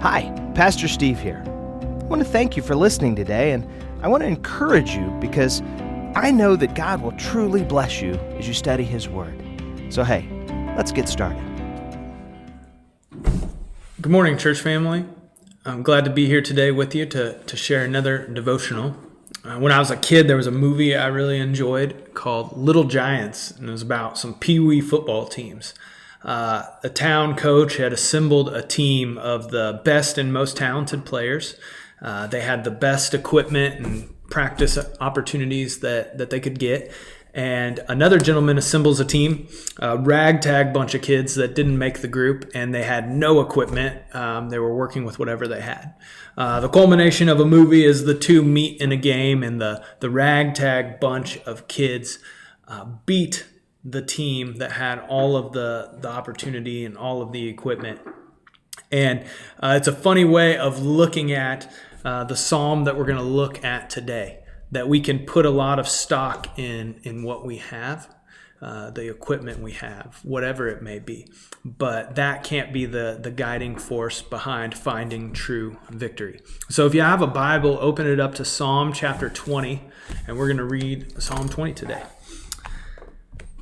Hi, Pastor Steve here. I want to thank you for listening today, and I want to encourage you because I know that God will truly bless you as you study His Word. So hey, let's get started. Good morning, church family. I'm glad to be here today with you to share another devotional. When I was a kid, there was a movie I really enjoyed called Little Giants, and it was about some peewee football teams. The town coach had assembled a team of the best and most talented players. They had the best equipment and practice opportunities that they could get. And another gentleman assembles a team, a ragtag bunch of kids that didn't make the group, and they had no equipment. They were working with whatever they had. The culmination of a movie is the two meet in a game, and the ragtag bunch of kids beat the team that had all of the opportunity and all of the equipment. And it's a funny way of looking at the psalm that we're going to look at today, that we can put a lot of stock in what we have, the equipment we have, whatever it may be. But that can't be the guiding force behind finding true victory. So if you have a Bible, open it up to Psalm chapter 20, and we're going to read Psalm 20 today.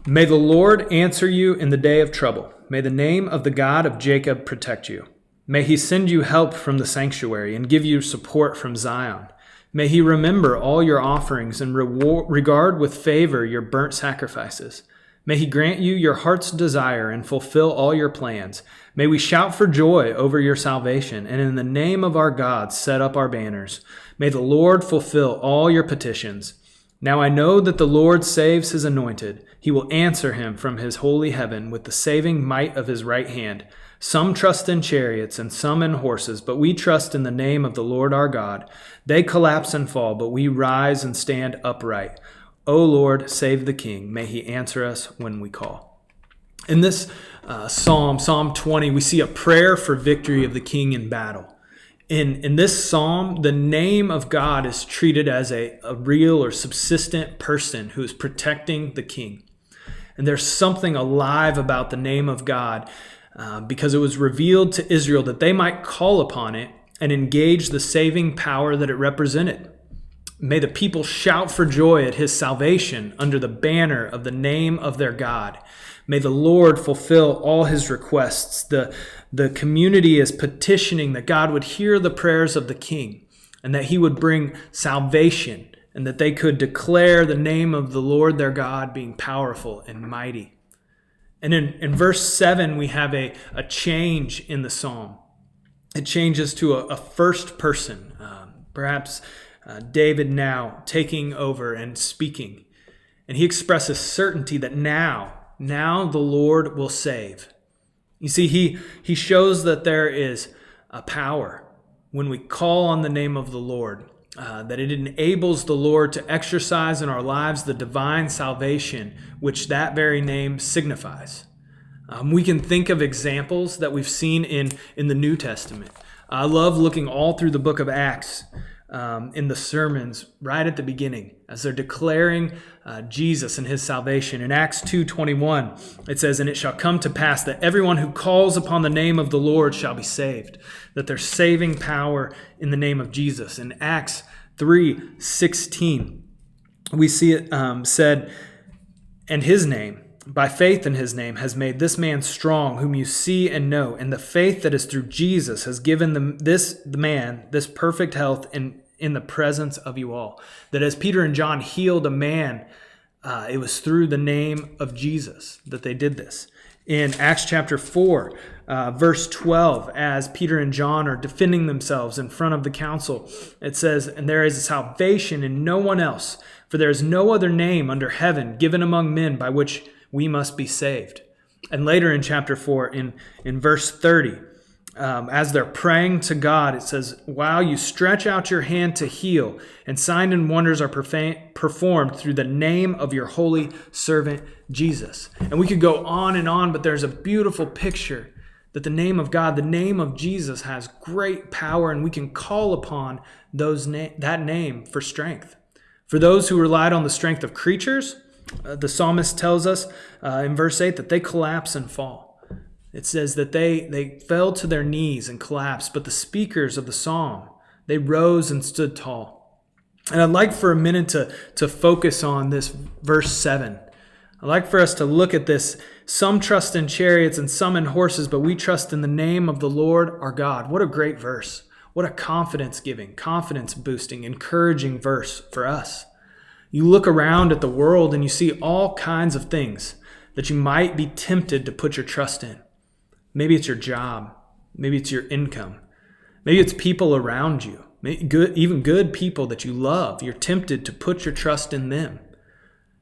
May the Lord answer you in the day of trouble. May the name of the God of Jacob protect you. May He send you help from the sanctuary and give you support from Zion. May He remember all your offerings and regard with favor your burnt sacrifices. May He grant you your heart's desire and fulfill all your plans. May we shout for joy over your salvation, and in the name of our God set up our banners. May the Lord fulfill all your petitions. Now I know that the Lord saves His anointed. He will answer him from His holy heaven with the saving might of His right hand. Some trust in chariots and some in horses, but we trust in the name of the Lord our God. They collapse and fall, but we rise and stand upright. O Lord, save the King. May He answer us when we call. In this Psalm 20, we see a prayer for victory of the king in battle. In this psalm, the name of God is treated as a real or subsistent person who is protecting the king. And there's something alive about the name of God because it was revealed to Israel that they might call upon it and engage the saving power that it represented. May the people shout for joy at His salvation under the banner of the name of their God. May the Lord fulfill all His requests. The community is petitioning that God would hear the prayers of the king and that He would bring salvation and that they could declare the name of the Lord their God being powerful and mighty. And in verse 7, we have a change in the psalm. It changes to a first person, perhaps David now taking over and speaking. And he expresses certainty that now the Lord will save. You see, he shows that there is a power when we call on the name of the Lord, that it enables the Lord to exercise in our lives the divine salvation which that very name signifies. We can think of examples that we've seen in the New Testament. I love looking all through the book of Acts in the sermons right at the beginning as they're declaring Jesus and His salvation. In Acts 2:21, it says, "And it shall come to pass that everyone who calls upon the name of the Lord shall be saved," that there's saving power in the name of Jesus. In Acts 3:16, we see it said, "And His name, by faith in His name, has made this man strong, whom you see and know. And the faith that is through Jesus has given this man this perfect health in the presence of you all." That as Peter and John healed a man, it was through the name of Jesus that they did this. In Acts chapter 4, verse 12, as Peter and John are defending themselves in front of the council, it says, "And there is a salvation in no one else, for there is no other name under heaven given among men by which we must be saved." And later in chapter 4, in verse 30, as they're praying to God, it says, "While you stretch out your hand to heal, and signs and wonders are performed through the name of your holy servant Jesus." And we could go on, but there's a beautiful picture that the name of God, the name of Jesus, has great power, and we can call upon that name for strength. For those who relied on the strength of creatures, the psalmist tells us in verse 8 that they collapse and fall. It says that they fell to their knees and collapsed, but the speakers of the psalm, they rose and stood tall. And I'd like for a minute to focus on this verse 7. I'd like for us to look at this. Some trust in chariots and some in horses, but we trust in the name of the Lord our God. What a great verse. What a confidence-giving, confidence-boosting, encouraging verse for us. You look around at the world and you see all kinds of things that you might be tempted to put your trust in. Maybe it's your job. Maybe it's your income. Maybe it's people around you. Even good people that you love. You're tempted to put your trust in them.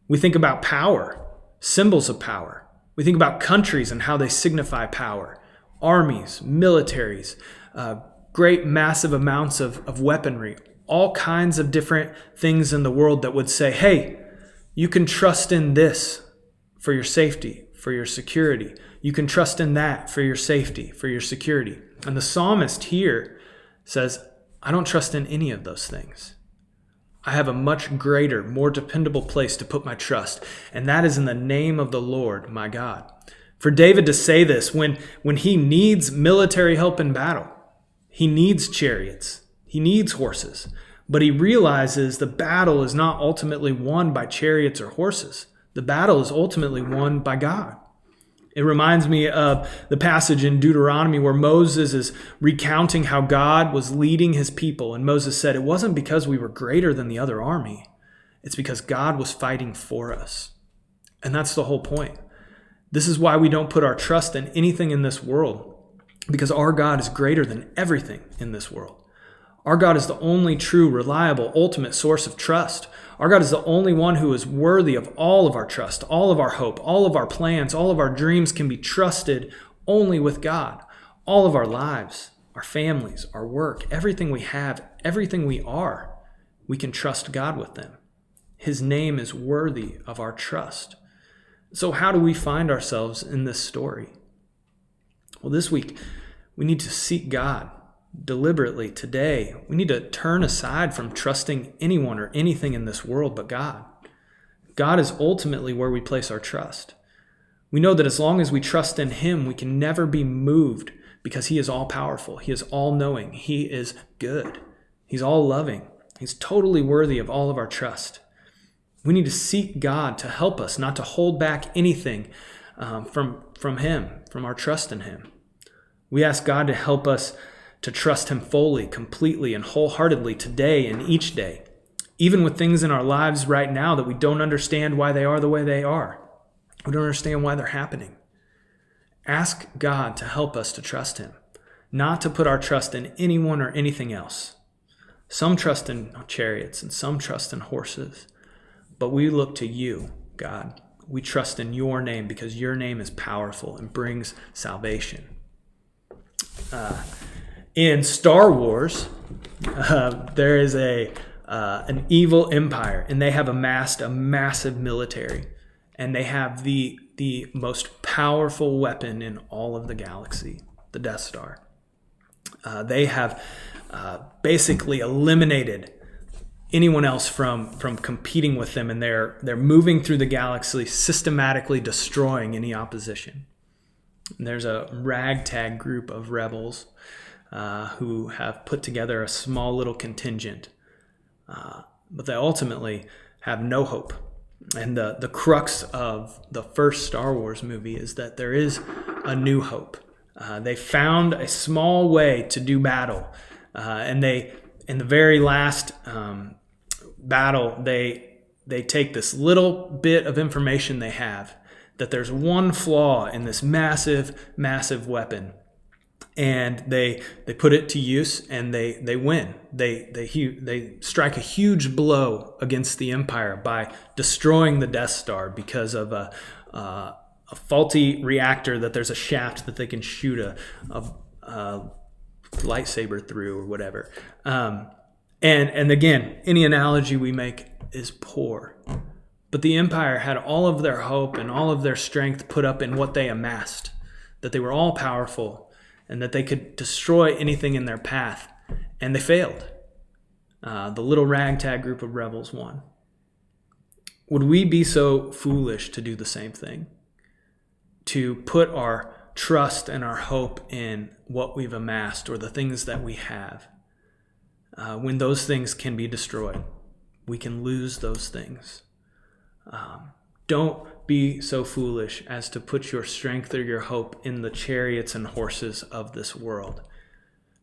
We think about power, symbols of power. We think about countries and how they signify power. Armies, militaries, great massive amounts of weaponry. All kinds of different things in the world that would say, hey, you can trust in this for your safety, for your security. You can trust in that for your safety, for your security. And the psalmist here says, I don't trust in any of those things. I have a much greater, more dependable place to put my trust, and that is in the name of the Lord, my God. For David to say this when he needs military help in battle, he needs chariots, he needs horses, but he realizes the battle is not ultimately won by chariots or horses. The battle is ultimately won by God. It reminds me of the passage in Deuteronomy where Moses is recounting how God was leading his people. And Moses said, it wasn't because we were greater than the other army. It's because God was fighting for us. And that's the whole point. This is why we don't put our trust in anything in this world, because our God is greater than everything in this world. Our God is the only true, reliable, ultimate source of trust. Our God is the only one who is worthy of all of our trust, all of our hope, all of our plans, all of our dreams can be trusted only with God. All of our lives, our families, our work, everything we have, everything we are, we can trust God with them. His name is worthy of our trust. So how do we find ourselves in this story? Well, this week, we need to seek God deliberately today. We need to turn aside from trusting anyone or anything in this world but God. God is ultimately where we place our trust. We know that as long as we trust in Him, we can never be moved because He is all powerful. He is all knowing. He is good. He's all loving. He's totally worthy of all of our trust. We need to seek God to help us, not to hold back anything from Him, from our trust in Him. We ask God to help us to trust Him fully, completely, and wholeheartedly today and each day, even with things in our lives right now that we don't understand why they are the way they are. We don't understand why they're happening. Ask God to help us to trust Him, not to put our trust in anyone or anything else. Some trust in chariots and some trust in horses, but we look to You, God. We trust in Your name because Your name is powerful and brings salvation. In Star Wars, there is an evil empire, and they have amassed a massive military, and they have the most powerful weapon in all of the galaxy, the Death Star. They have basically eliminated anyone else from competing with them, and they're moving through the galaxy, systematically destroying any opposition. And there's a ragtag group of rebels who have put together a small little contingent, but they ultimately have no hope. And the crux of the first Star Wars movie is that there is a new hope. They found a small way to do battle, and they, in the very last battle, they take this little bit of information they have, that there's one flaw in this massive, massive weapon. And they put it to use, and they win. They strike a huge blow against the Empire by destroying the Death Star because of a faulty reactor that there's a shaft that they can shoot a lightsaber through or whatever. And again, any analogy we make is poor. But the Empire had all of their hope and all of their strength put up in what they amassed, that they were all powerful, and that they could destroy anything in their path. And they failed. The little ragtag group of rebels won. Would we be so foolish to do the same thing? To put our trust and our hope in what we've amassed or the things that we have, when those things can be destroyed, we can lose those things. Don't be so foolish as to put your strength or your hope in the chariots and horses of this world.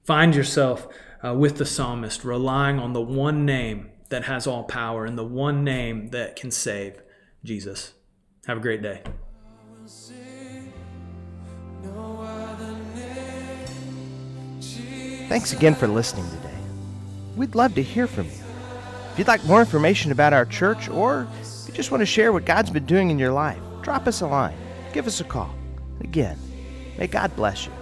Find yourself with the psalmist, relying on the one name that has all power and the one name that can save, Jesus. Have a great day. Thanks again for listening today. We'd love to hear from you. If you'd like more information about our church, or if you just want to share what God's been doing in your life, drop us a line. Give us a call. Again, may God bless you.